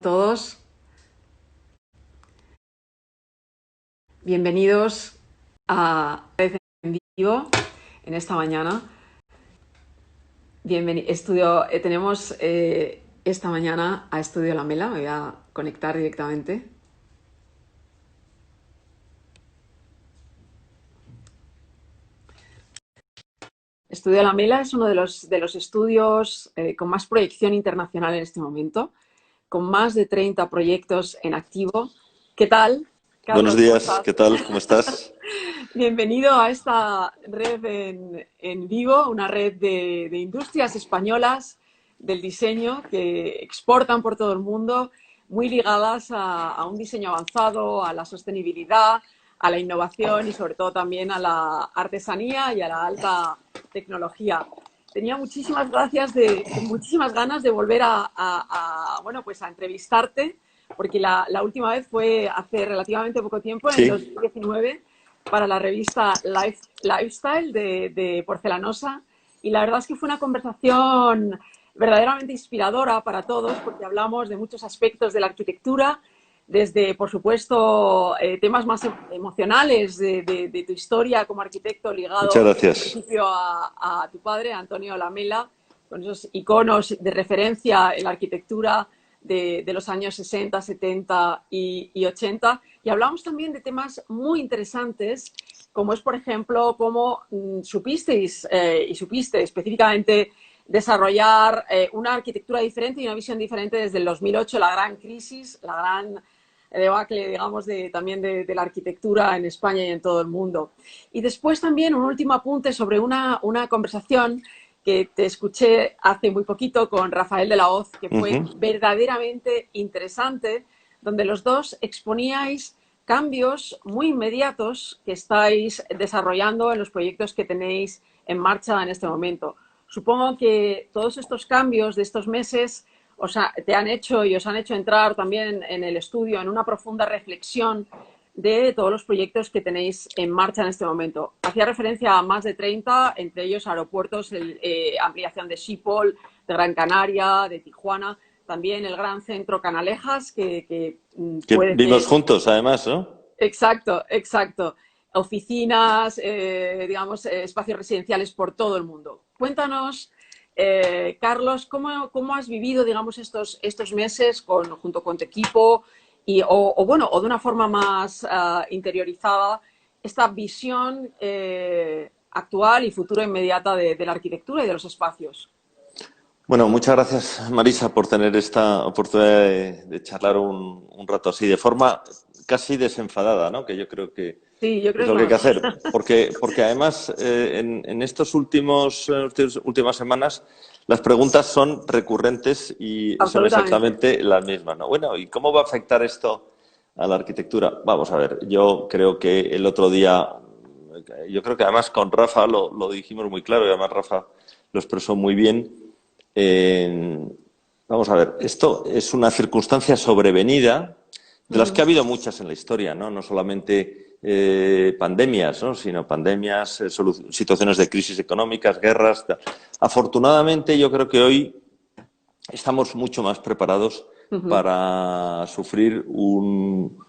Todos, bienvenidos a Red en Vivo en esta mañana. Tenemos esta mañana a Estudio Lamela. Me voy a conectar directamente. Estudio Lamela es uno de los estudios con más proyección internacional en este momento, con más de 30 proyectos en activo. ¿Qué tal, Buenos Carlos? ¿Cómo días, ¿qué estás? tal? ¿Cómo estás? Bienvenido a esta red en vivo, una red de industrias españolas del diseño que exportan por todo el mundo, muy ligadas a un diseño avanzado, a la sostenibilidad, a la innovación y sobre todo también a la artesanía y a la alta tecnología. Tenía muchísimas ganas de volver bueno, pues a entrevistarte, porque la última vez fue hace relativamente poco tiempo, en el Sí, 2019, para la revista Lifestyle de Porcelanosa, y la verdad es que fue una conversación verdaderamente inspiradora para todos, porque hablamos de muchos aspectos de la arquitectura, desde, por supuesto, temas más emocionales de tu historia como arquitecto muchas ligado en gracias. principio a tu padre, Antonio Lamela, con esos iconos de referencia en la arquitectura de los años 60, 70 y 80. Y hablamos también de temas muy interesantes, como es, por ejemplo, cómo supisteis y supiste específicamente desarrollar una arquitectura diferente y una visión diferente desde el 2008, la gran crisis, la gran debacle, digamos, también de la arquitectura en España y en todo el mundo. Y después también un último apunte sobre una conversación que te escuché hace muy poquito con Rafael de la Hoz, que fue Ujú. verdaderamente interesante, donde los dos exponíais cambios muy inmediatos que estáis desarrollando en los proyectos que tenéis en marcha en este momento. Supongo que todos estos cambios de estos meses te han hecho y os han hecho entrar también en el estudio en una profunda reflexión de todos los proyectos que tenéis en marcha en este momento. Hacía referencia a más de 30, entre ellos aeropuertos, ampliación de Schiphol, de Gran Canaria, de Tijuana, también el gran centro Canalejas, que Que puede vimos ser. juntos, además, ¿no? Exacto, exacto. Oficinas, digamos, espacios residenciales por todo el mundo. Cuéntanos, Carlos, ¿cómo has vivido, digamos, estos meses junto con tu equipo bueno, o de una forma más interiorizada, esta visión actual y futuro inmediata de la arquitectura y de los espacios? Bueno, muchas gracias, Marisa, por tener esta oportunidad de charlar un rato así, de forma casi desenfadada, ¿no? Que yo creo que Sí, yo es creo lo que que hay lo que mejor. hacer. Porque además, en estos últimas semanas, las preguntas son recurrentes y son Absolutamente. exactamente las mismas, ¿no? Bueno, ¿y cómo va a afectar esto a la arquitectura? Vamos a ver, yo creo que el otro día, yo creo que además con Rafa lo dijimos muy claro y además Rafa lo expresó muy bien. Eh, Vamos a ver, esto es una circunstancia sobrevenida de las que ha habido muchas en la historia, ¿no? No solamente pandemias, ¿no? Sino pandemias, situaciones de crisis económicas, guerras. Afortunadamente, yo creo que hoy estamos mucho más preparados para sufrir un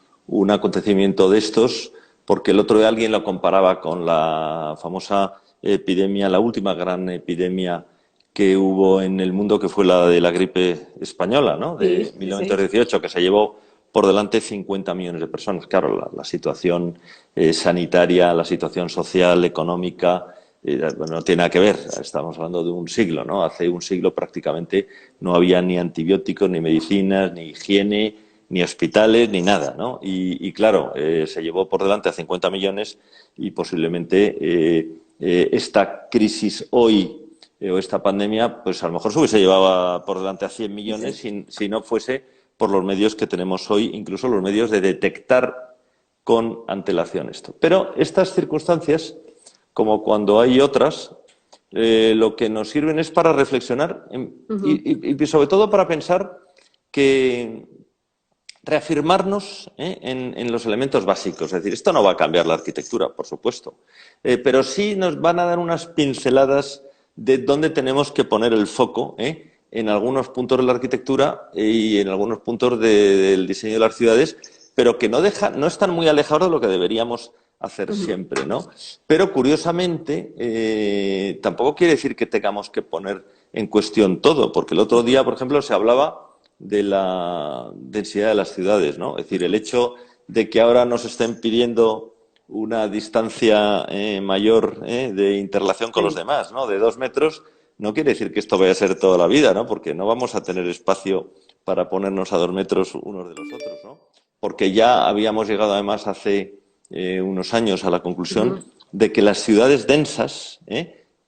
acontecimiento de estos, porque el otro día alguien lo comparaba con la famosa epidemia, la última gran epidemia que hubo en el mundo, que fue la de la gripe española, ¿no? Sí, De sí, sí. 1918, que se llevó por delante 50 millones de personas. Claro, la situación sanitaria, la situación social, económica, bueno, no tiene nada que ver. Estamos hablando de un siglo, ¿no? Hace un siglo prácticamente no había ni antibióticos, ni medicinas, ni higiene, ni hospitales, ni nada, ¿no? Y claro, se llevó por delante a 50 millones y posiblemente esta crisis hoy o esta pandemia, pues a lo mejor se hubiese llevado por delante a 100 Sí, sí. millones si no fuese por los medios que tenemos hoy, incluso los medios de detectar con antelación esto. Pero estas circunstancias, como cuando hay otras, lo que nos sirven es para reflexionar y sobre todo para pensar que reafirmarnos en los elementos básicos. Es decir, esto no va a cambiar la arquitectura, por supuesto, pero sí nos van a dar unas pinceladas de dónde tenemos que poner el foco en algunos puntos de la arquitectura y en algunos puntos del diseño de las ciudades, pero que no están muy alejados de lo que deberíamos hacer siempre, ¿no? Pero curiosamente, tampoco quiere decir que tengamos que poner en cuestión todo, porque el otro día, por ejemplo, se hablaba de la densidad de las ciudades, ¿no? Es decir, el hecho de que ahora nos estén pidiendo una distancia mayor de interrelación con los demás, ¿no? De 2 metros, no quiere decir que esto vaya a ser toda la vida, ¿no? Porque no vamos a tener espacio para ponernos a 2 metros unos de los otros, ¿no? Porque ya habíamos llegado además hace unos años a la conclusión de que las ciudades densas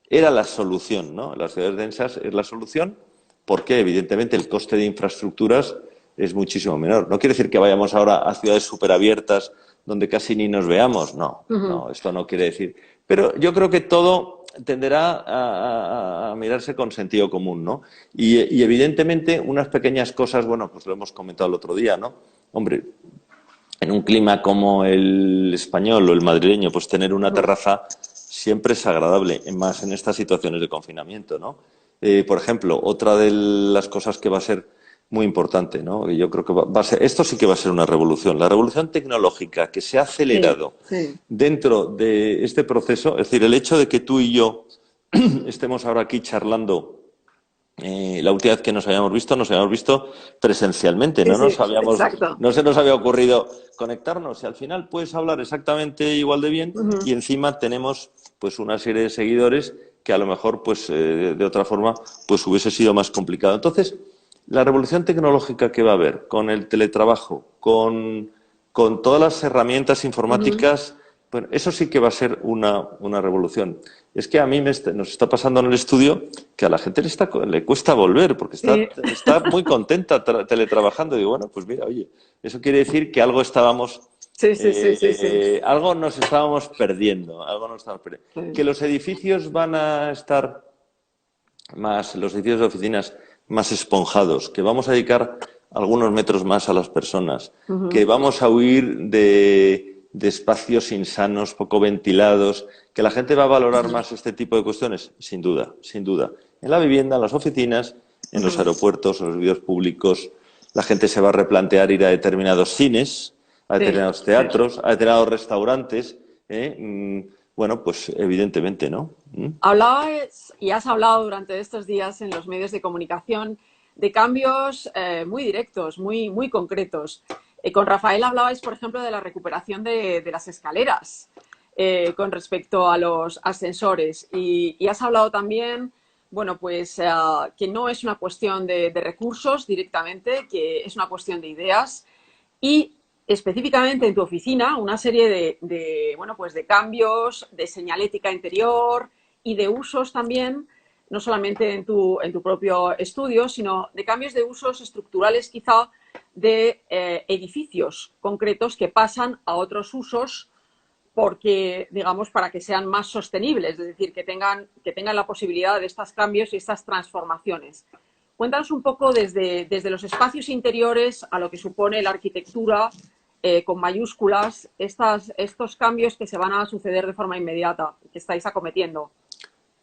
era la solución, ¿no? Las ciudades densas es la solución porque evidentemente el coste de infraestructuras es muchísimo menor. No quiere decir que vayamos ahora a ciudades superabiertas donde casi ni nos veamos, no, no, esto no quiere decir. Pero yo creo que todo tenderá a mirarse con sentido común, ¿no? Y evidentemente unas pequeñas cosas, bueno, pues lo hemos comentado el otro día, ¿no? Hombre, en un clima como el español o el madrileño, pues tener una terraza siempre es agradable, más en estas situaciones de confinamiento, ¿no? Por ejemplo, otra de las cosas que va a ser muy importante, ¿no? Y yo creo que va a ser, esto sí que va a ser una revolución. La revolución tecnológica que se ha acelerado dentro de este proceso, es decir, el hecho de que tú y yo estemos ahora aquí charlando. La última vez que nos habíamos visto presencialmente, no se nos había ocurrido conectarnos y al final puedes hablar exactamente igual de bien y encima tenemos pues una serie de seguidores que a lo mejor pues de otra forma pues hubiese sido más complicado. Entonces, la revolución tecnológica que va a haber con el teletrabajo, con todas las herramientas informáticas, bueno, eso sí que va a ser una revolución. Es que a mí nos está pasando en el estudio que a la gente le cuesta volver porque está muy contenta teletrabajando. Y digo, bueno, pues mira, oye, eso quiere decir que algo estábamos... algo nos estábamos perdiendo. Que los edificios van a estar los edificios de oficinas más esponjados, que vamos a dedicar algunos metros más a las personas, que vamos a huir de espacios insanos, poco ventilados, que la gente va a valorar más este tipo de cuestiones, sin duda, sin duda. En la vivienda, en las oficinas, en los aeropuertos, en los servicios públicos, la gente se va a replantear ir a determinados cines, a determinados teatros, a determinados restaurantes. Bueno, pues evidentemente, ¿no? Hablabas y has hablado durante estos días en los medios de comunicación de cambios muy directos, muy concretos. Con Rafael hablabais, por ejemplo, de la recuperación de las escaleras con respecto a los ascensores y has hablado también, bueno, pues que no es una cuestión de recursos directamente, que es una cuestión de ideas y específicamente en tu oficina una serie bueno, pues de cambios, de señalética interior y de usos también, no solamente en tu propio estudio, sino de cambios de usos estructurales quizá de edificios concretos que pasan a otros usos porque, digamos, para que sean más sostenibles, es decir, que tengan la posibilidad de estos cambios y estas transformaciones. Cuéntanos un poco desde los espacios interiores a lo que supone la arquitectura con mayúsculas, estos cambios que se van a suceder de forma inmediata, que estáis acometiendo.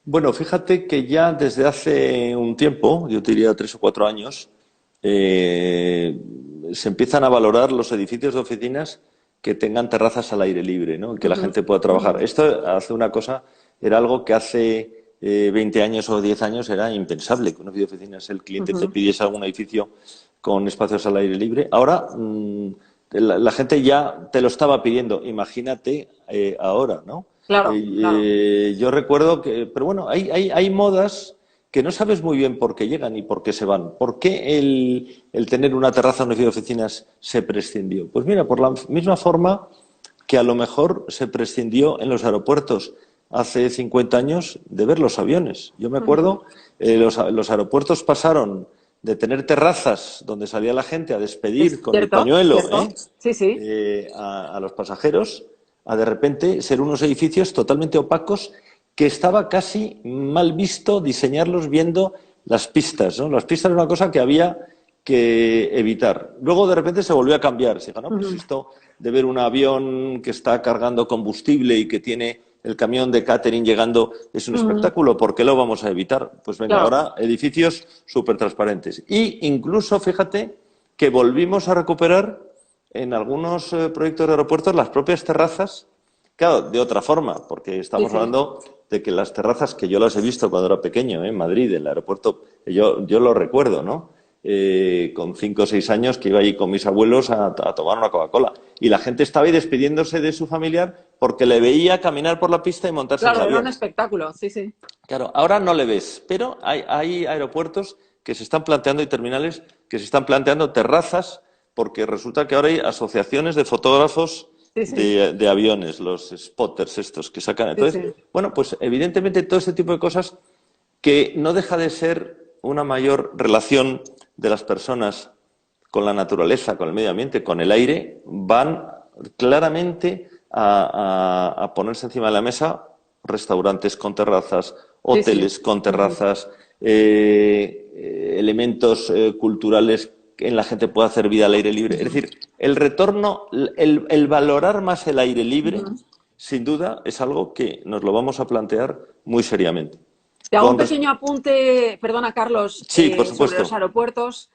Bueno, fíjate que ya desde hace un tiempo, yo te diría 3 o 4 años, se empiezan a valorar los edificios de oficinas que tengan terrazas al aire libre, ¿no? Que la gente pueda trabajar. Esto hace una cosa, era algo que hace 20 años o 10 años era impensable, que un edificio de oficinas el cliente te pidiese algún edificio con espacios al aire libre. Ahora la gente ya te lo estaba pidiendo, imagínate ahora, ¿no? Claro, claro. Yo recuerdo que, pero bueno, hay modas que no sabes muy bien por qué llegan y por qué se van. ¿Por qué el tener una terraza en un edificio de oficinas se prescindió? Pues mira, por la misma forma que a lo mejor se prescindió en los aeropuertos hace 50 años de ver los aviones. Yo me acuerdo, los aeropuertos pasaron de tener terrazas donde salía la gente a despedir con el pañuelo a los pasajeros, a de repente ser unos edificios totalmente opacos que estaba casi mal visto diseñarlos viendo las pistas, ¿no? Las pistas era una cosa que había que evitar. Luego de repente se volvió a cambiar. Se dijo, no, pues esto de ver un avión que está cargando combustible y que tiene el camión de catering llegando es un espectáculo. ¿Por qué lo vamos a evitar? Pues venga, Claro. ahora edificios súper transparentes. Y incluso, fíjate, que volvimos a recuperar en algunos proyectos de aeropuertos las propias terrazas, claro, de otra forma, porque Sí, estamos sí. hablando de que las terrazas, que yo las he visto cuando era pequeño, en Madrid, en el aeropuerto, yo lo recuerdo, ¿no? Con 5 o 6 años que iba ahí con mis abuelos a tomar una Coca-Cola. Y la gente estaba ahí despidiéndose de su familiar porque le veía caminar por la pista y montarse en el Claro, era un avión. espectáculo, sí, sí. Claro, ahora no le ves, pero hay aeropuertos que se están planteando y terminales que se están planteando terrazas porque resulta que ahora hay asociaciones de fotógrafos Sí, sí, de aviones, los spotters estos que sacan. sí, Entonces, sí. bueno, pues evidentemente todo este tipo de cosas que no deja de ser una mayor relación de las personas con la naturaleza, con el medio ambiente, con el aire, van claramente a ponerse encima de la mesa restaurantes con terrazas, Sí, sí. hoteles con terrazas, elementos culturales en la gente pueda hacer vida al aire libre. Es decir, el retorno, el valorar más el aire libre, sin duda, es algo que nos lo vamos a plantear muy seriamente. Te hago un Con pequeño apunte, perdona Carlos, Sí, por sobre los supuesto. aeropuertos.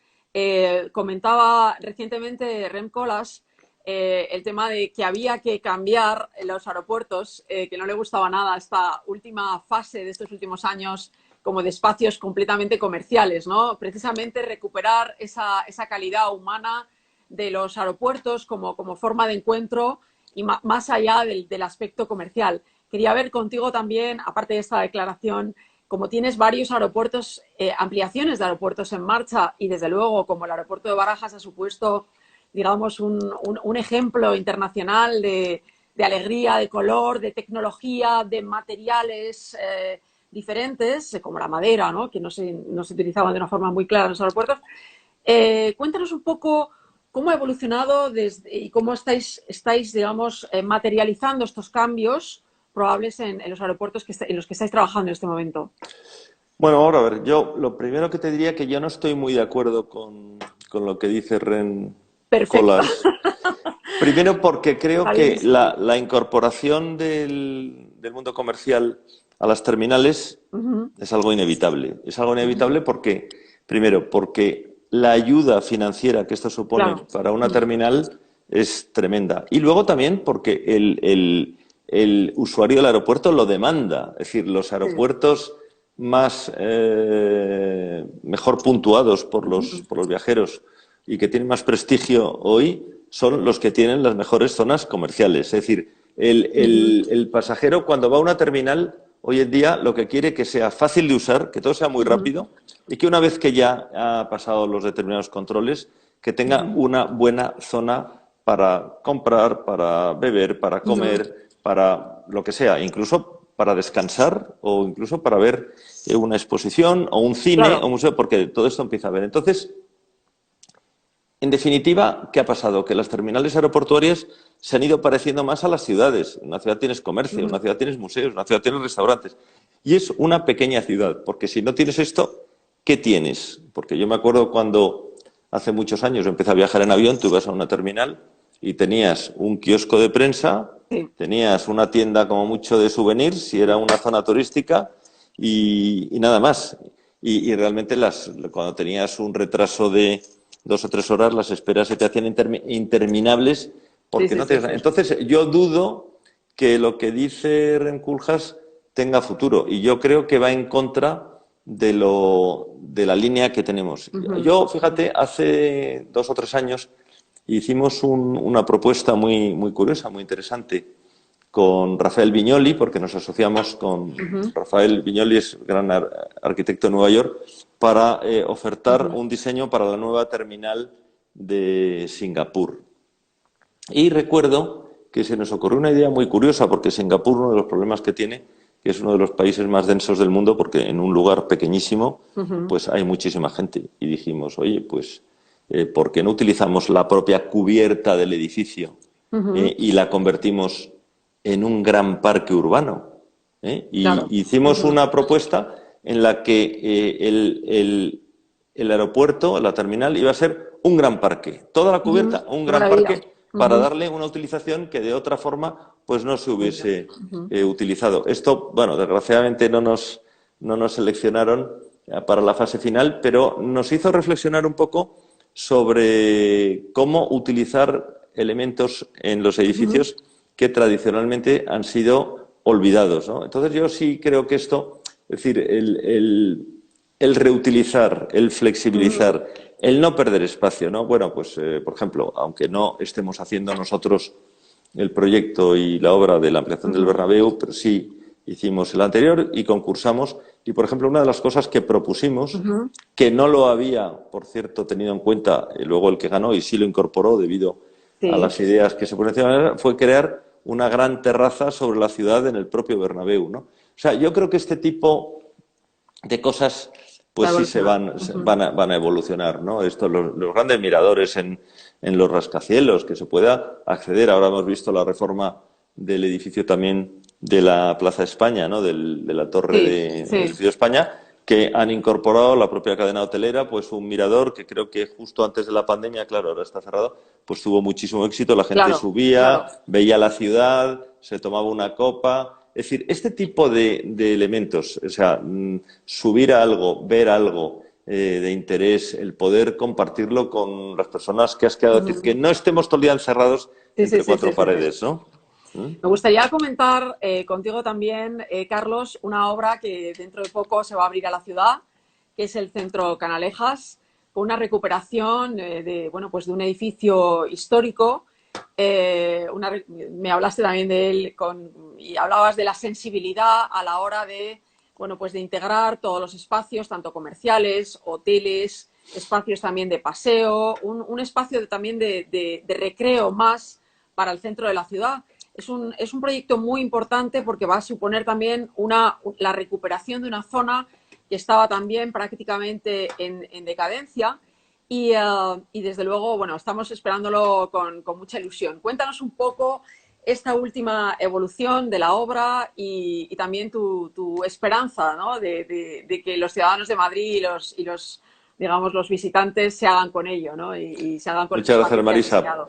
Comentaba recientemente Rem Koolhaas el tema de que había que cambiar los aeropuertos, que no le gustaba nada esta última fase de estos últimos años como de espacios completamente comerciales, ¿no? Precisamente recuperar esa calidad humana de los aeropuertos como forma de encuentro y más allá del aspecto comercial. Quería ver contigo también, aparte de esta declaración, como tienes varios aeropuertos, ampliaciones de aeropuertos en marcha y desde luego como el aeropuerto de Barajas ha supuesto, digamos, un ejemplo internacional de alegría, de color, de tecnología, de materiales diferentes, como la madera, ¿no? Que no se utilizaban de una forma muy clara en los aeropuertos. Cuéntanos un poco cómo ha evolucionado y cómo estáis digamos, materializando estos cambios probables en los aeropuertos en los que estáis trabajando en este momento. Bueno, ahora a ver, yo lo primero que te diría que yo no estoy muy de acuerdo con lo que dice Ren Perfecto, Koolhaas. Primero porque creo está bien que visto. la incorporación del mundo comercial a las terminales Ujú, es algo inevitable. Es algo ujú, inevitable porque, primero, porque la ayuda financiera que esto supone claro. para una Ujú, terminal es tremenda. Y luego también porque el usuario del aeropuerto lo demanda. Es decir, los sí, aeropuertos más mejor puntuados ujú, por los viajeros y que tienen más prestigio hoy son los que tienen las mejores zonas comerciales. Es decir, ujú, el pasajero cuando va a una terminal hoy en día lo que quiere es que sea fácil de usar, que todo sea muy ujú, rápido y que una vez que ya ha pasado los determinados controles, que tenga ujú, una buena zona para comprar, para beber, para ujú. comer, para lo que sea, incluso para descansar o incluso para ver una exposición o un cine o Claro. un museo, porque todo esto empieza a ver. Entonces, en definitiva, ¿qué ha pasado? Que las terminales aeroportuarias se han ido pareciendo más a las ciudades. En una ciudad tienes comercio, en una Ujú, ciudad tienes museos, en una ciudad tienes restaurantes. Y es una pequeña ciudad, porque si no tienes esto, ¿qué tienes? Porque yo me acuerdo cuando hace muchos años empecé a viajar en avión, tú ibas a una terminal y tenías un kiosco de prensa, sí, tenías una tienda como mucho de souvenirs, si era una zona turística, y nada más. Y realmente cuando tenías un retraso de 2 o 3 horas, las esperas se te hacían interminables sí, porque sí, no sí, tienes. sí. Entonces, yo dudo que lo que dice Rem Koolhaas tenga futuro y yo creo que va en contra de la línea que tenemos. Ujú, Yo, fíjate, hace 2 o 3 años hicimos una propuesta muy curiosa, muy interesante con Rafael Viñoli, porque nos asociamos con ujú, Rafael Viñoli, es gran arquitecto de Nueva York, para ofertar ujú. un diseño para la nueva terminal de Singapur. Y recuerdo que se nos ocurrió una idea muy curiosa, porque Singapur, uno de los problemas que tiene, que es uno de los países más densos del mundo, porque en un lugar pequeñísimo, Ujú, pues hay muchísima gente. Y dijimos, oye, pues, ¿por qué no utilizamos la propia cubierta del edificio ujú, y la convertimos en un gran parque urbano? Y claro. hicimos Ujú, una propuesta en la que el aeropuerto, la terminal, iba a ser un gran parque. Toda la ujú. cubierta, un Qué gran maravilla. parque para darle una utilización que de otra forma pues no se hubiese utilizado. Esto, bueno, desgraciadamente no nos seleccionaron para la fase final, pero nos hizo reflexionar un poco sobre cómo utilizar elementos en los edificios que tradicionalmente han sido olvidados, ¿no? Entonces yo sí creo que esto, es decir, el reutilizar, el flexibilizar, el no perder espacio, ¿no? Bueno, pues, por ejemplo, aunque no estemos haciendo nosotros el proyecto y la obra de la ampliación del Bernabéu, pero sí hicimos el anterior y concursamos. Y, por ejemplo, una de las cosas que propusimos, que no lo había, por cierto, tenido en cuenta luego el que ganó y sí lo incorporó debido a las ideas que se ponen encima, fue crear una gran terraza sobre la ciudad en el propio Bernabéu, ¿no? O sea, yo creo que este tipo de cosas pues sí se van a evolucionar, ¿no? Esto, los grandes miradores en los rascacielos, que se pueda acceder. Ahora hemos visto la reforma del edificio también de la Plaza España, ¿no? De la torre del edificio España, que han incorporado la propia cadena hotelera, pues un mirador que creo que justo antes de la pandemia, claro, ahora está cerrado, pues tuvo muchísimo éxito. La gente subía, veía la ciudad, se tomaba una copa. Es decir, este tipo de elementos, o sea, subir a algo, ver algo de interés, el poder compartirlo con las personas que has quedado, es decir, que no estemos todo el día encerrados entre cuatro paredes, ¿no? Me gustaría comentar contigo también, Carlos, una obra que dentro de poco se va a abrir a la ciudad, que es el Centro Canalejas, con una recuperación de un edificio histórico. Me hablaste también de él y hablabas de la sensibilidad a la hora de integrar todos los espacios, tanto comerciales, hoteles, espacios también de paseo, un espacio también de recreo más para el centro de la ciudad. Es un proyecto muy importante porque va a suponer también la recuperación de una zona que estaba también prácticamente en decadencia. Y desde luego, bueno, estamos esperándolo con mucha ilusión. Cuéntanos un poco esta última evolución de la obra y también tu esperanza, ¿no? de que los ciudadanos de Madrid y los visitantes se hagan con ello, ¿no? Y se hagan con Muchas gracias, Marisa.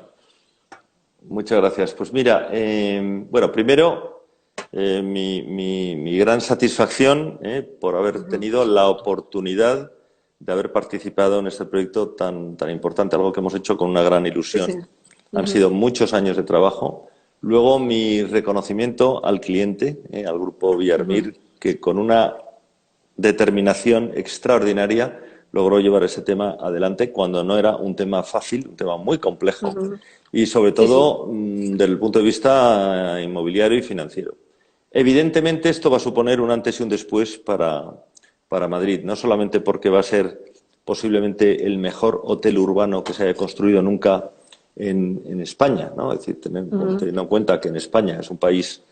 Muchas gracias. Pues mira, bueno, primero mi gran satisfacción por haber tenido la oportunidad de haber participado en este proyecto tan importante, algo que hemos hecho con una gran ilusión. Han sido muchos años de trabajo. Luego mi reconocimiento al cliente, al grupo Villarmir, que con una determinación extraordinaria logró llevar ese tema adelante cuando no era un tema fácil, un tema muy complejo y sobre todo desde el punto de vista inmobiliario y financiero. Evidentemente esto va a suponer un antes y un después para Madrid, no solamente porque va a ser posiblemente el mejor hotel urbano que se haya construido nunca en España, ¿no? Es decir, teniendo en cuenta que en España es un país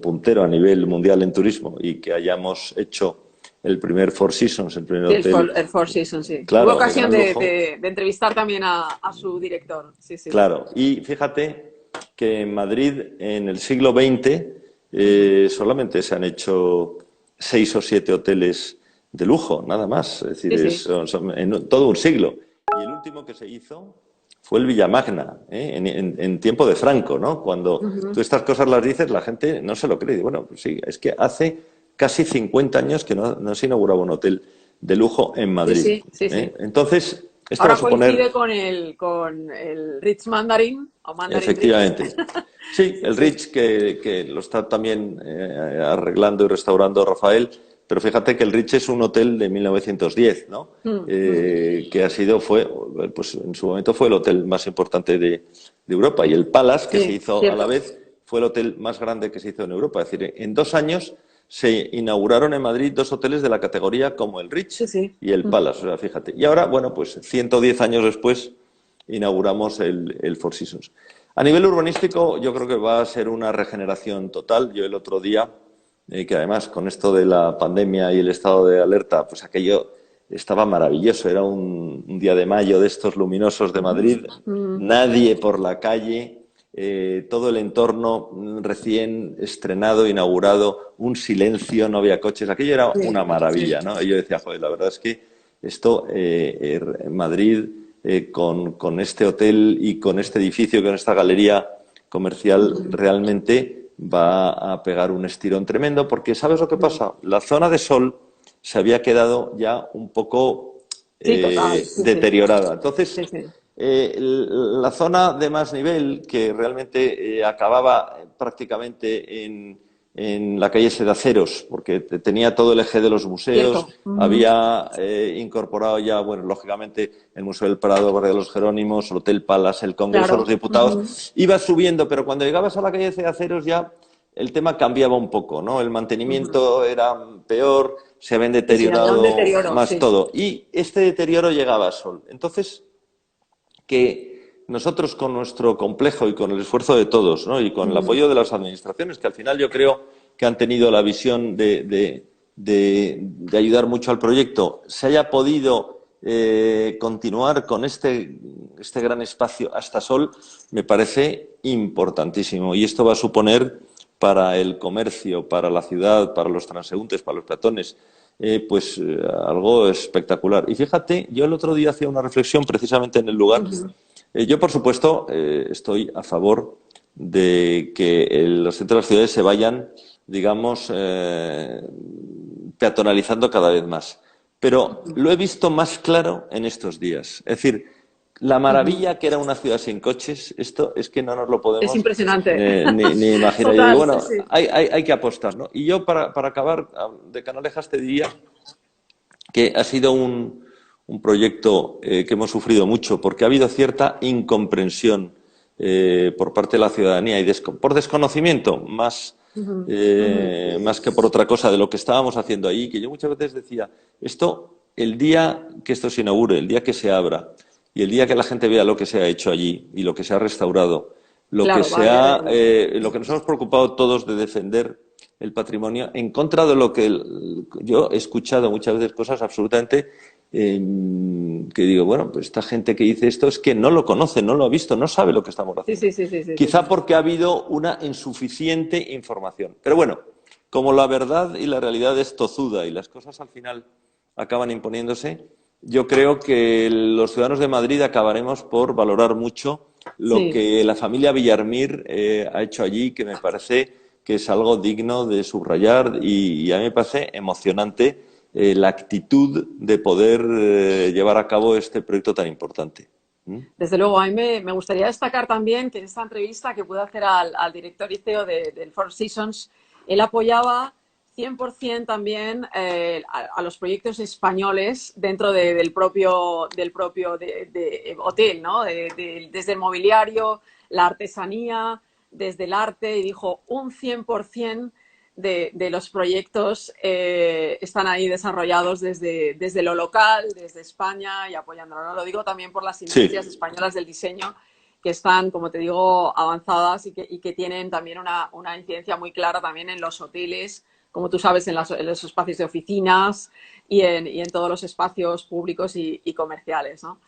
puntero a nivel mundial en turismo y que hayamos hecho el primer Four Seasons, el primer hotel. El Four Seasons, sí. Claro, tuve ocasión de entrevistar también a su director. Sí. Claro, y fíjate que en Madrid en el siglo XX solamente se han hecho 6 o 7 hoteles de lujo, nada más. Es decir, son en todo un siglo. Y el último que se hizo fue el Villamagna, en tiempo de Franco, ¿no? Cuando tú estas cosas las dices, la gente no se lo cree. Bueno, pues sí, es que hace casi 50 años que no se inauguraba un hotel de lujo en Madrid. Sí. Entonces, esto ahora va a suponer... coincide con el Ritz Mandarin, o Mandarin Efectivamente. Ritz. Sí, el Ritz que lo está también arreglando y restaurando Rafael, pero fíjate que el Ritz es un hotel de 1910, ¿no? Que pues en su momento fue el hotel más importante de Europa, y el Palace, que se hizo a la vez, fue el hotel más grande que se hizo en Europa. Es decir, en 2 años se inauguraron en Madrid 2 hoteles de la categoría como el Ritz y el Palace, o sea, fíjate. Y ahora, bueno, pues 110 años después inauguramos el Four Seasons. A nivel urbanístico, yo creo que va a ser una regeneración total. Yo el otro día, que además con esto de la pandemia y el estado de alerta, pues aquello estaba maravilloso. Era un día de mayo de estos luminosos de Madrid, nadie por la calle, todo el entorno recién estrenado, inaugurado, un silencio, no había coches. Aquello era una maravilla, ¿no? Y yo decía, joder, la verdad es que esto, Madrid con este hotel y con este edificio, con esta galería comercial, realmente va a pegar un estirón tremendo, porque ¿sabes lo que pasa? La zona de Sol se había quedado ya un poco Sí, total. Sí, sí. deteriorada. Entonces, Sí, sí. la zona de más nivel, que realmente acababa prácticamente en la calle Sedaceros, porque tenía todo el eje de los museos, Cierto. había incorporado ya, bueno, lógicamente, el Museo del Prado, Barrio de los Jerónimos, el Hotel Palace, el Congreso de los Claro. Diputados, iba subiendo, pero cuando llegabas a la calle Sedaceros ya el tema cambiaba un poco, ¿no? El mantenimiento era peor, se habían Sí, sí, había un deteriorado deterioro, más sí. todo. Y este deterioro llegaba a Sol. Entonces, que nosotros con nuestro complejo y con el esfuerzo de todos, ¿no? Y con el apoyo de las administraciones, que al final yo creo que han tenido la visión de ayudar mucho al proyecto, se haya podido continuar con este gran espacio hasta Sol, me parece importantísimo. Y esto va a suponer para el comercio, para la ciudad, para los transeúntes, para los peatones, algo espectacular. Y fíjate, yo el otro día hacía una reflexión precisamente en el lugar. Yo, por supuesto, estoy a favor de que los centros de las ciudades se vayan, digamos, peatonalizando cada vez más. Pero lo he visto más claro en estos días. Es decir, la maravilla que era una ciudad sin coches, esto es que no nos lo Es podemos impresionante. ni imaginar. Yo digo, Total, sí, bueno, sí. hay que apostar, ¿no? Y yo, para acabar de Canalejas, te diría que ha sido un proyecto que hemos sufrido mucho porque ha habido cierta incomprensión por parte de la ciudadanía y por desconocimiento más que por otra cosa de lo que estábamos haciendo allí, que yo muchas veces decía, el día que esto se inaugure, el día que se abra y el día que la gente vea lo que se ha hecho allí y lo que se ha restaurado, Claro, va a haber. lo que nos hemos preocupado todos de defender el patrimonio, en contra de lo que yo he escuchado muchas veces cosas absolutamente que digo, bueno, pues esta gente que dice esto es que no lo conoce, no lo ha visto, no sabe lo que estamos Sí, haciendo. sí, sí, sí, sí, sí, Quizá sí. porque ha habido una insuficiente información. Pero bueno, como la verdad y la realidad es tozuda y las cosas al final acaban imponiéndose, yo creo que los ciudadanos de Madrid acabaremos por valorar mucho lo Sí. que la familia Villarmir ha hecho allí, que me parece que es algo digno de subrayar y a mí me parece emocionante la actitud de poder llevar a cabo este proyecto tan importante. ¿Mm? Desde luego, a mí me gustaría destacar también que en esta entrevista que pude hacer al director y CEO del Four Seasons, él apoyaba 100% también a los proyectos españoles dentro del propio hotel, ¿no? Desde el mobiliario, la artesanía, desde el arte, y dijo un 100% de los proyectos están ahí desarrollados desde lo local, desde España y apoyándolo, ¿no? Lo digo también por las industrias Sí, españolas del diseño que están, como te digo, avanzadas y que tienen también una incidencia muy clara también en los hoteles, como tú sabes, en los espacios de oficinas y en todos los espacios públicos y comerciales, ¿no?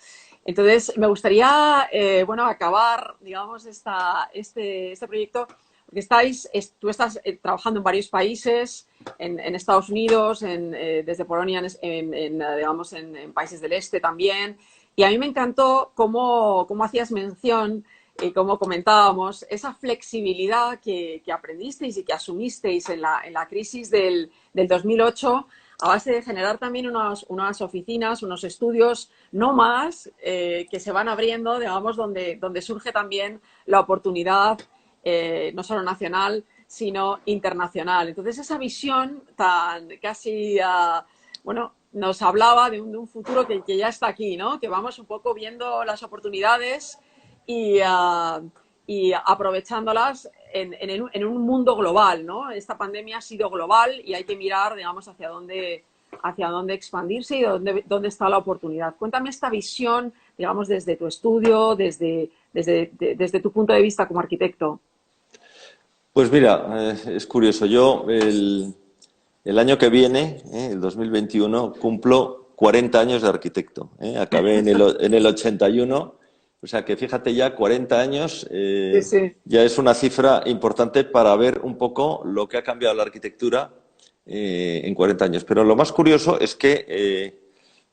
Entonces, me gustaría, bueno, acabar, digamos, este proyecto porque tú estás trabajando en varios países, en Estados Unidos, desde Polonia, digamos, en países del este también. Y a mí me encantó cómo hacías mención y cómo comentábamos esa flexibilidad que aprendisteis y que asumisteis en la crisis del 2008 a base de generar también unas oficinas, unos estudios nómadas que se van abriendo, digamos, donde surge también la oportunidad no solo nacional, sino internacional. Entonces, esa visión tan casi, bueno, nos hablaba de un futuro que ya está aquí, ¿no? Que vamos un poco viendo las oportunidades y aprovechándolas en un mundo global, ¿no? Esta pandemia ha sido global y hay que mirar, digamos, hacia dónde expandirse y dónde está la oportunidad. Cuéntame esta visión, digamos, desde tu estudio, desde tu punto de vista como arquitecto. pues mira, es curioso. Yo el año que viene, el 2021, cumplo 40 años de arquitecto. Acabé en el 81, o sea que fíjate ya, 40 años Sí, sí. ya es una cifra importante para ver un poco lo que ha cambiado la arquitectura en 40 años. Pero lo más curioso es que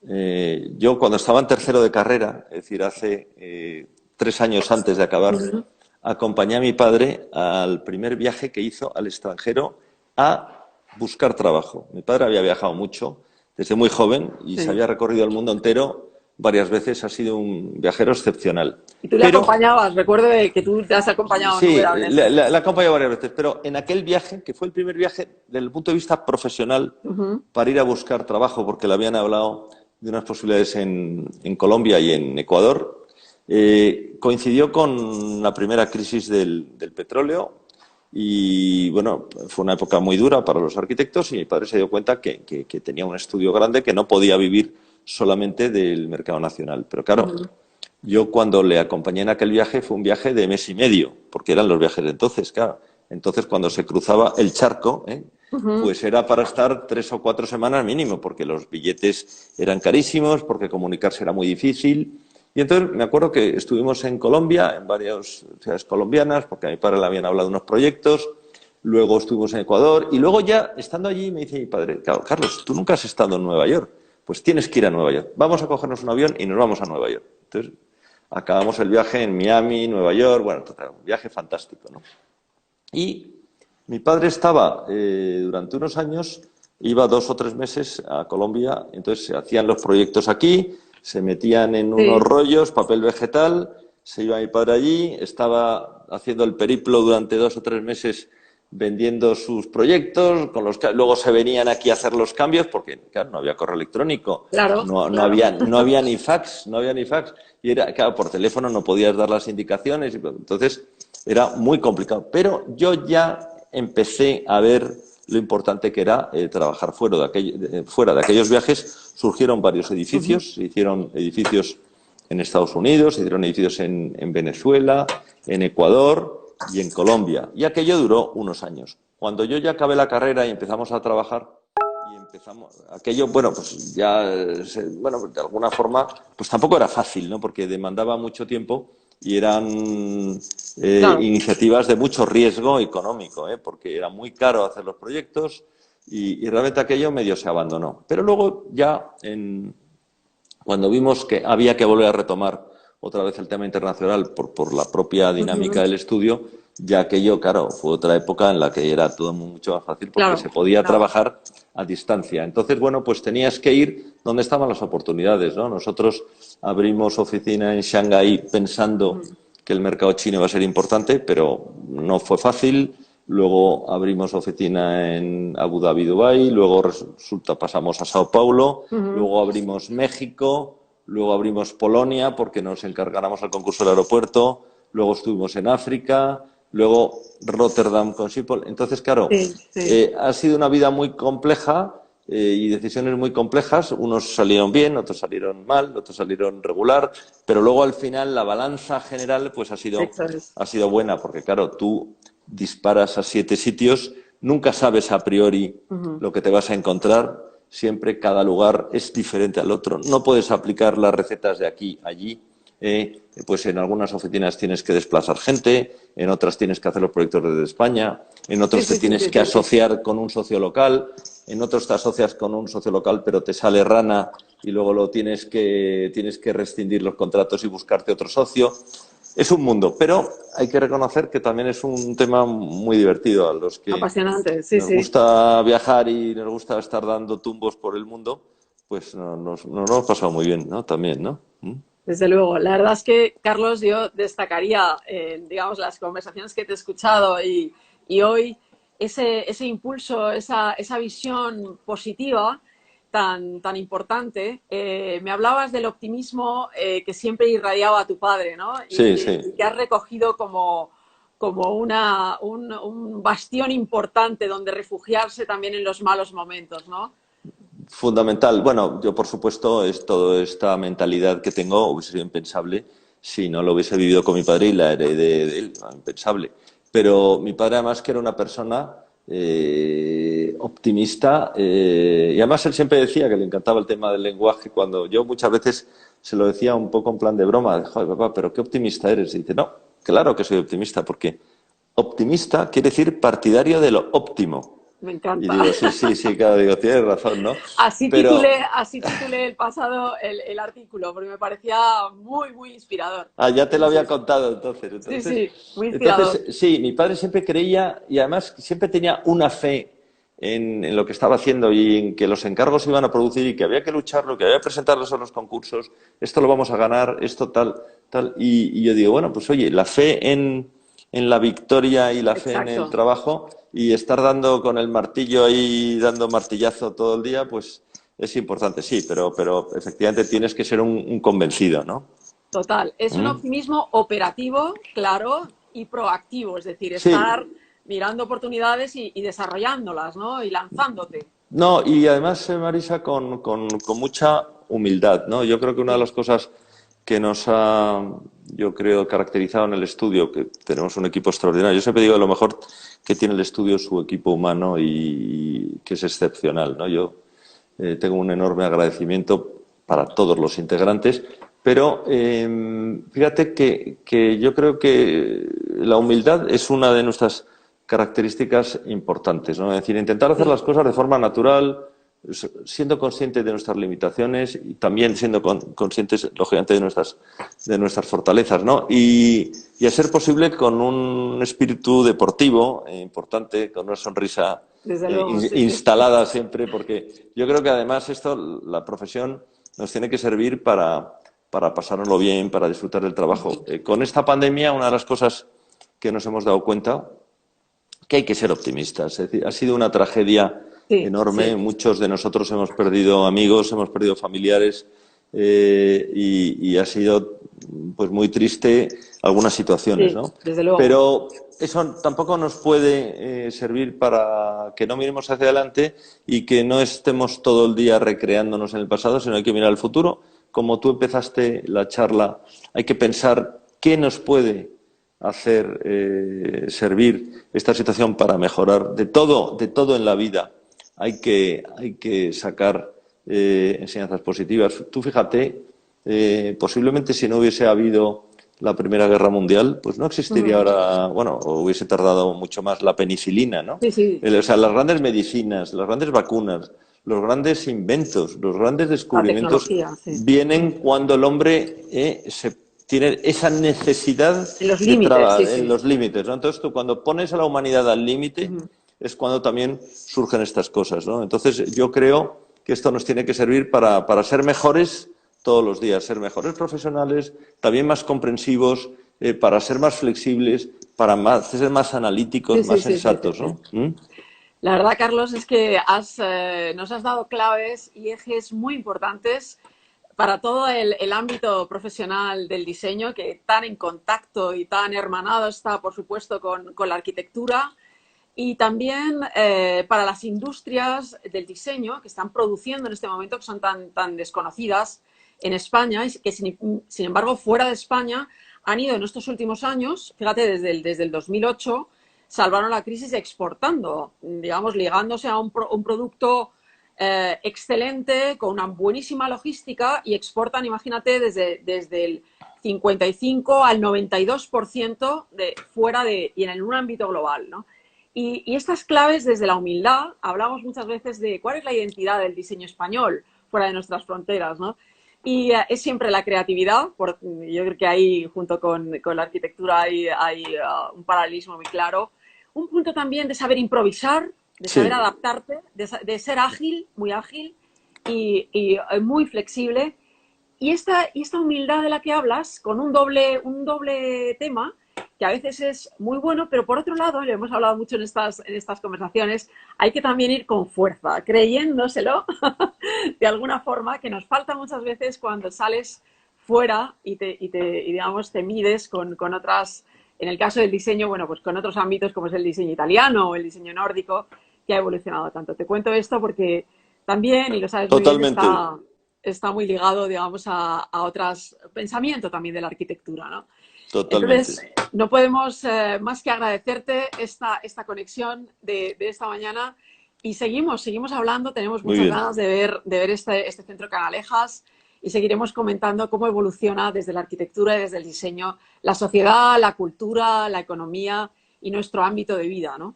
Yo cuando estaba en tercero de carrera, es decir, hace 3 años antes de acabar, Ujú. acompañé a mi padre al primer viaje que hizo al extranjero a buscar trabajo. Mi padre había viajado mucho desde muy joven y se Sí. había recorrido el mundo entero varias veces, ha sido un viajero excepcional. Y tú le Pero acompañabas, recuerdo que tú te has acompañado sí, innumerables. la acompañé varias veces, pero en aquel viaje, que fue el primer viaje desde el punto de vista profesional Ujú. para ir a buscar trabajo, porque le habían hablado de unas posibilidades en Colombia y en Ecuador, coincidió con la primera crisis del petróleo y, bueno, fue una época muy dura para los arquitectos y mi padre se dio cuenta que tenía un estudio grande, que no podía vivir solamente del mercado nacional. Pero claro, Ujú. yo cuando le acompañé en aquel viaje fue un viaje de mes y medio, porque eran los viajes de entonces, claro. Entonces cuando se cruzaba el charco, Ujú. pues era para estar 3 o 4 semanas mínimo, porque los billetes eran carísimos, porque comunicarse era muy difícil. Y entonces me acuerdo que estuvimos en Colombia, en varias ciudades colombianas, porque a mi padre le habían hablado de unos proyectos. Luego estuvimos en Ecuador y luego ya estando allí me dice mi padre, claro, Carlos, tú nunca has estado en Nueva York, pues tienes que ir a Nueva York. Vamos a cogernos un avión y nos vamos a Nueva York. Entonces acabamos el viaje en Miami, Nueva York, bueno, total, un viaje fantástico, ¿no? Y mi padre estaba durante unos años, iba 2 o 3 meses a Colombia, entonces se hacían los proyectos aquí, se metían en unos Sí, rollos, papel vegetal, se iba mi padre allí, estaba haciendo el periplo durante 2 o 3 meses vendiendo sus proyectos, con los que luego se venían aquí a hacer los cambios, porque claro, no había correo electrónico, claro, claro. no había ni fax, no había ni fax, y era, claro, por teléfono no podías dar las indicaciones, y, entonces era muy complicado. Pero yo ya empecé a ver lo importante que era trabajar fuera de aquellos viajes. Surgieron varios Ujú. edificios, se hicieron edificios en Estados Unidos, se hicieron edificios en Venezuela, en Ecuador y en Colombia. Y aquello duró unos años. Cuando yo ya acabé la carrera y empezamos a trabajar, y empezamos, aquello, bueno, pues ya, bueno, de alguna forma, pues tampoco era fácil, ¿no? Porque demandaba mucho tiempo y eran Claro. iniciativas de mucho riesgo económico, porque era muy caro hacer los proyectos y realmente aquello medio se abandonó. Pero luego ya cuando vimos que había que volver a retomar otra vez el tema internacional por la propia dinámica Ujú. del estudio, ya aquello, claro, fue otra época en la que era todo mucho más fácil porque Claro, se podía claro. trabajar a distancia. Entonces, bueno, pues tenías que ir donde estaban las oportunidades, ¿no? Nosotros abrimos oficina en Shanghái pensando Ujú. que el mercado chino iba a ser importante, pero no fue fácil. Luego abrimos oficina en Abu Dhabi, Dubái, luego resulta pasamos a Sao Paulo, Ujú. luego abrimos México, luego abrimos Polonia porque nos encargáramos al concurso del aeropuerto, luego estuvimos en África, luego Rotterdam con Schiphol. Entonces, claro, Sí, sí. ha sido una vida muy compleja y decisiones muy complejas. Unos salieron bien, otros salieron mal, otros salieron regular, pero luego al final la balanza general pues Eso es. ha sido buena porque, claro, tú disparas a 7 sitios, nunca sabes a priori Ujú. lo que te vas a encontrar, siempre cada lugar es diferente al otro, no puedes aplicar las recetas de aquí allí, pues en algunas oficinas tienes que desplazar gente, en otras tienes que hacer los proyectos desde España, en Sí, otros te sí, sí, tienes sí, que sí, sí. asociar con un socio local, en otros te asocias con un socio local pero te sale rana y luego tienes que rescindir los contratos y buscarte otro socio. Es un mundo, pero hay que reconocer que también es un tema muy divertido a los que Apasionante, sí, nos sí. gusta viajar y nos gusta estar dando tumbos por el mundo, pues nos lo hemos pasado muy bien, ¿no? También, ¿no? ¿Mm? Desde luego. La verdad es que, Carlos, yo destacaría, digamos, las conversaciones que te he escuchado y hoy ese impulso, esa visión positiva tan importante. Me hablabas del optimismo que siempre irradiaba a tu padre, ¿no? Sí, Y sí. que has recogido como un bastión importante donde refugiarse también en los malos momentos, ¿no? Fundamental. Bueno, yo por supuesto, es toda esta mentalidad que tengo hubiese sido impensable si no lo hubiese vivido con mi padre y la heredé de él, no, impensable. Pero mi padre además que era una persona optimista y además él siempre decía que le encantaba el tema del lenguaje cuando yo muchas veces se lo decía un poco en plan de broma, joder papá, pero qué optimista eres. Y dice, no, claro que soy optimista porque optimista quiere decir partidario de lo óptimo. Me Y encanta. digo, sí, sí, sí, claro, digo, tienes razón, ¿no? Así Pero, titulé el pasado el artículo, porque me parecía muy, muy inspirador. ya te lo Entonces, había contado entonces. sí, Entonces, sí, muy inspirador. sí, mi padre siempre creía y además siempre tenía una fe en lo que estaba haciendo y en que los encargos se iban a producir y que había que lucharlo, que había que presentarlos a los concursos, esto lo vamos a ganar, esto tal, tal. Y yo digo, bueno, pues oye, la fe en la victoria y la fe en el Exacto. trabajo y estar dando con el martillo ahí, dando martillazo todo el día, pues es importante, sí, pero efectivamente tienes que ser un convencido, ¿no? Total, es un ¿Mm? optimismo operativo, claro, y proactivo, es decir, Sí, estar mirando oportunidades y desarrollándolas, ¿no? Y lanzándote. no, y además, Marisa, con mucha humildad, ¿no? Yo creo que una de Sí, las cosas que nos ha, yo creo, caracterizado en el estudio, que tenemos un equipo extraordinario. Yo siempre digo lo mejor que tiene el estudio es su equipo humano y que es excepcional, ¿no? Yo tengo un enorme agradecimiento para todos los integrantes, pero fíjate que yo creo que la humildad es una de nuestras características importantes, ¿no? Es decir, intentar hacer sí, las cosas de forma natural, siendo conscientes de nuestras limitaciones y también siendo conscientes, lógicamente, de nuestras fortalezas, ¿no? Y a ser posible con un espíritu deportivo importante, con una sonrisa desde luego, sí, sí. instalada siempre, porque yo creo que además esto, la profesión, nos tiene que servir para pasárnoslo bien, para disfrutar del trabajo. Con esta pandemia, una de las cosas que nos hemos dado cuenta que hay que ser optimistas. Es decir, ha sido una tragedia Sí, enorme. sí, Muchos de nosotros hemos perdido amigos, hemos perdido familiares y ha sido pues muy triste algunas situaciones, sí, ¿no? desde luego. Pero eso tampoco nos puede servir para que no miremos hacia adelante y que no estemos todo el día recreándonos en el pasado, sino hay que mirar al futuro. Como tú empezaste la charla, hay que pensar qué nos puede hacer servir esta situación para mejorar de todo en la vida. Hay que sacar enseñanzas positivas. Tú fíjate, posiblemente si no hubiese habido la Primera Guerra Mundial, pues no existiría Ujú. ahora, bueno, o hubiese tardado mucho más la penicilina, ¿no? Sí, sí, O sea, las grandes medicinas, las grandes vacunas, los grandes inventos, los grandes la descubrimientos tecnología, sí. vienen Ujú. cuando el hombre tiene esa necesidad En los de límites, sí, trabajar en sí. los límites, ¿no? Entonces tú cuando pones a la humanidad al límite Ujú. es cuando también surgen estas cosas, ¿no? Entonces yo creo que esto nos tiene que servir para ser mejores todos los días, ser mejores profesionales, también más comprensivos, para ser más flexibles, ser más Sí, analíticos, sí, más sí, sí, sí, sensatos, sí. ¿no? ¿Mm? La verdad, Carlos, es que nos has dado claves y ejes muy importantes para todo el ámbito profesional del diseño, que tan en contacto y tan hermanado está, por supuesto, con la arquitectura, y también para las industrias del diseño que están produciendo en este momento, que son tan desconocidas en España, y que sin embargo fuera de España han ido en estos últimos años, fíjate, desde el 2008, salvaron la crisis exportando, digamos, ligándose a un producto excelente, con una buenísima logística y exportan, imagínate, desde el 55 al 92% de fuera y en un ámbito global, ¿no? Y estas claves desde la humildad, hablamos muchas veces de cuál es la identidad del diseño español fuera de nuestras fronteras, ¿no? Y es siempre la creatividad, yo creo que ahí junto con la arquitectura hay un paralelismo muy claro. Un punto también de saber improvisar, de saber Sí, adaptarte, de ser ágil, muy ágil y muy flexible. Y esta humildad de la que hablas, con un doble tema, que a veces es muy bueno, pero por otro lado, y lo hemos hablado mucho en estas conversaciones, hay que también ir con fuerza, creyéndoselo de alguna forma, que nos falta muchas veces cuando sales fuera y digamos, te mides con otras, en el caso del diseño, bueno, pues con otros ámbitos como es el diseño italiano o el diseño nórdico, que ha evolucionado tanto. Te cuento esto porque también, y lo sabes muy bien, totalmente, está muy ligado, digamos, a otros pensamiento también de la arquitectura, ¿no? Entonces, totalmente. no podemos más que agradecerte esta conexión de esta mañana y seguimos hablando, tenemos Muy muchas bien. ganas de ver este centro Canalejas y seguiremos comentando cómo evoluciona desde la arquitectura y desde el diseño la sociedad, la cultura, la economía y nuestro ámbito de vida, ¿no?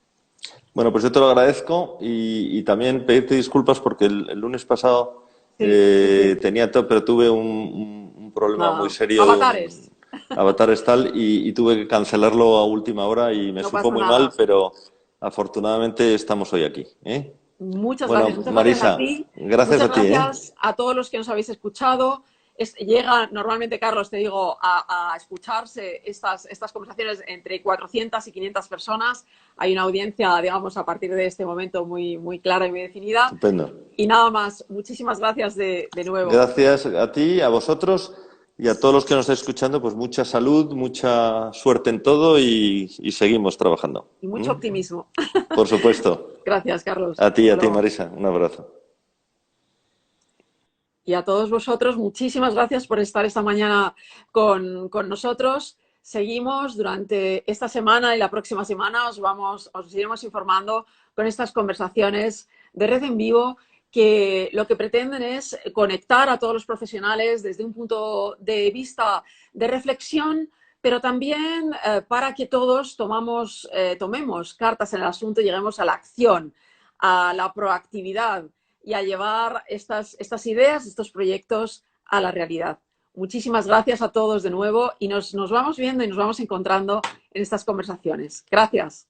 Bueno, pues yo te lo agradezco y también pedirte disculpas porque el lunes pasado Sí, sí, sí. tenía todo, pero tuve un problema muy Nada. serio de un Avatares. avatar tal y tuve que cancelarlo a última hora y me No supo pasa muy mal, nada. pero afortunadamente estamos hoy aquí, ¿eh? Muchas Bueno, gracias. Muchas gracias a Marisa, ti. gracias Muchas a ti, ¿eh? gracias a todos los que nos habéis escuchado. Llega normalmente, Carlos, te digo, a escucharse estas conversaciones entre 400 y 500 personas. Hay una audiencia, digamos, a partir de este momento muy, muy clara y muy definida. Estupendo. Y nada más, muchísimas gracias de nuevo. Gracias a ti, a vosotros y a todos los que nos estáis escuchando, pues mucha salud, mucha suerte en todo y seguimos trabajando. Y mucho ¿Mm? optimismo. Por supuesto. Gracias, Carlos. A Hasta ti, luego. Marisa. Un abrazo. Y a todos vosotros, muchísimas gracias por estar esta mañana con nosotros. Seguimos durante esta semana y la próxima semana os iremos informando con estas conversaciones de Red en Vivo que lo que pretenden es conectar a todos los profesionales desde un punto de vista de reflexión, pero también para que todos tomemos cartas en el asunto y lleguemos a la acción, a la proactividad y a llevar estas ideas, estos proyectos a la realidad. Muchísimas gracias a todos de nuevo y nos vamos viendo y nos vamos encontrando en estas conversaciones. Gracias.